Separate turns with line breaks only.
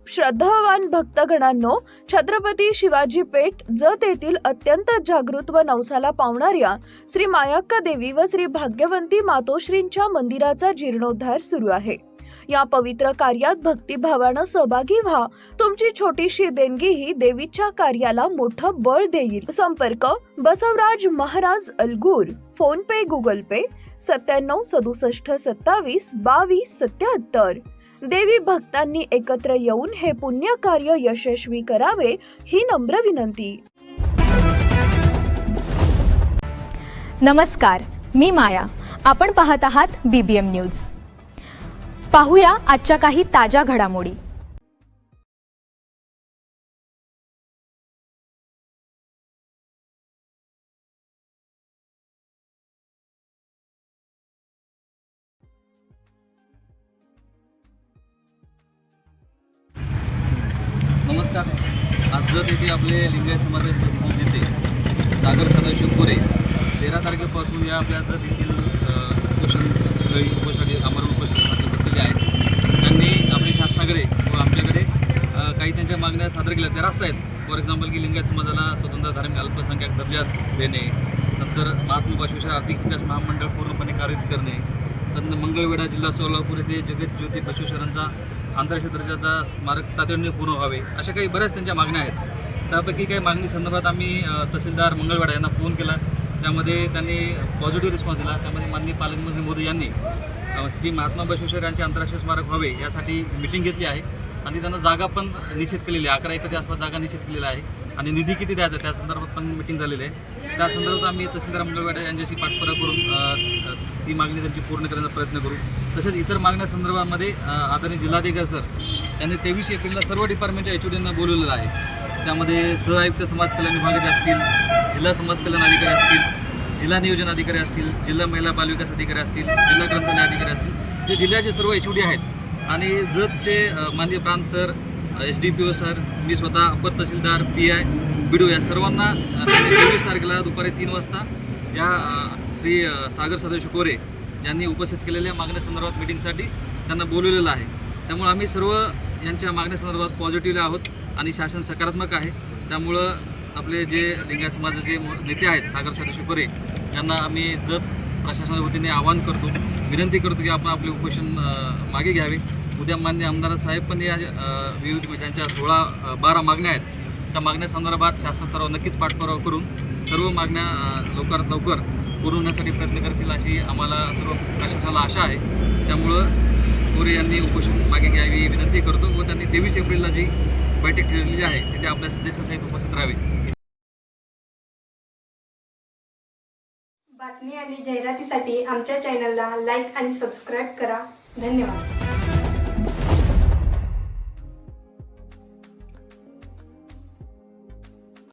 श्रद्धावान भक्तगणांनो, छत्रपती शिवाजी पेठ जत येथील अत्यंत जागृत व नवसाला पावणाऱ्या श्री मायाक्का देवी व श्री भाग्यवंती मातोश्रींच्या मंदिराचा जीर्णोद्धार सुरू आहे। या पवित्र कार्यात भक्तिभावानं सहभागी व्हा। तुमची छोटीशी देणगी ही देवीच्या कार्याला मोठं बळ देईल। संपर्क बसवराज महाराज अलगूर, फोन पे, गूगल पे 97 67 27 22 77। देवी भक्तांनी एकत्र येऊन हे पुण्य कार्य यशस्वी करावे ही नम्र विनंती।
नमस्कार, मी माया। आपण पाहत आहात BBM न्यूज। पाहूया आजच्या काही ताज्या घडामोडी।
नमस्कार। आज जत येथे आपले लिंगायत समाजाचे नेते सागर सदाशिव कोरे 13 तारखेपासून या आपल्या जत येथील उपोषणासाठी आमरण उपोषणासाठी बसलेले आहेत। त्यांनी आपल्या शासनाकडे व आमच्याकडे काही त्यांच्या मागण्या सादर केल्या। त्या रास्त आहेत। फॉर एक्झाम्पल की लिंगायत समाजाला स्वतंत्र धार्मिक अल्पसंख्याक दर्जा देणे, नंतर महात्मा बसवेश्वर आर्थिक विकास महामंडळ पूर्णपणे कार्यरत करणे, नंतर मंगळवेढा जिल्हा सोलापूर येथे जगत ज्योती बसवेश्वरांचा आंतरराष्ट्रीय दर्जाचा स्मारक तातडीने पूर्ण व्हावे, अशा काही बऱ्याच त्यांच्या मागण्या आहेत। त्यापैकी काही मागणी संदर्भात आम्ही तहसीलदार मंगळवेढा यांना फोन केला। त्यामध्ये त्यांनी पॉझिटिव्ह रिस्पॉन्स दिला। त्यामध्ये माननीय पालकमंत्री मोदी यांनी श्री महात्मा बसवेश्वर यांचे आंतरराष्ट्रीय स्मारक व्हावे यासाठी मीटिंग घेतली आहे आणि त्यांना जागा पण निश्चित केलेली आहे। 11 एकरच्या आसपास जागा निश्चित केलेला आहे आणि निधी किती द्यायचा त्या संदर्भात पण मीटिंग झालेली आहे। त्या संदर्भात आम्ही तहसीलदार मंगळवेढा यांच्याशी पाठपुरावा करून ती मागणी त्यांची पूर्ण करण्याचा प्रयत्न करू। तसेच इतर मागण्या संदर्भामध्ये आदरणीय जिल्हाधिकारी सर यांनी 23 एप्रिलला सर्व डिपार्टमेंटच्या HODंना बोलवलेलं आहे। त्यामध्ये सहआयुक्त समाज कल्याण विभागाचे असतील, जिल्हा समाज कल्याण अधिकारी असतील, जिल्हा नियोजन अधिकारी असतील, जिल्हा महिला बालविकास अधिकारी असतील, जिल्हा ग्रंथालय अधिकारी असतील, जे जिल्ह्याचे सर्व HOD आहेत आणि जतचे माननीय प्रांत सर, SDPO सर, मी स्वतः अपर तहसीलदार, PI, BDO या सर्वांना 23 तारखेला दुपारी 3 वाजता या श्री सागर सदाशिव कोरे यांनी उपस्थित केलेल्या मागण्यासंदर्भात मीटिंगसाठी त्यांना बोलवलेलं आहे। त्यामुळे आम्ही सर्व यांच्या मागण्यासंदर्भात पॉझिटिव्ह आहोत आणि शासन सकारात्मक आहे। त्यामुळं आपले जे लिंगायत समाजाचे नेते आहेत सागर सदाशिव कोरे यांना आम्ही जत प्रशासनाच्या वतीने आवाहन करतो, विनंती करतो की आपण आपले उपोषण मागे घ्यावे। उद्या मान्य आमदार साहेब पण या विविध त्यांच्या 16-12 मागण्या आहेत, त्या मागण्यासंदर्भात शासन स्तरावर नक्कीच पाठपुरावा करून सर्व मागण्या लवकरात लवकर पूर्ण होण्यासाठी प्रयत्न करतील अशी आम्हाला सर्व प्रशासनाला आशा आहे। त्यामुळं कोरे यांनी उपोषण मागे घ्यावी विनंती करतो व त्यांनी 23 एप्रिलला जी बैठक ठेवलेली आहे तिथे आपल्या सदस्यांसहित उपस्थित राहावे।
बातमी आणि जाहिरातीसाठी आमच्या चॅनलला लाईक आणि सबस्क्राईब करा। धन्यवाद।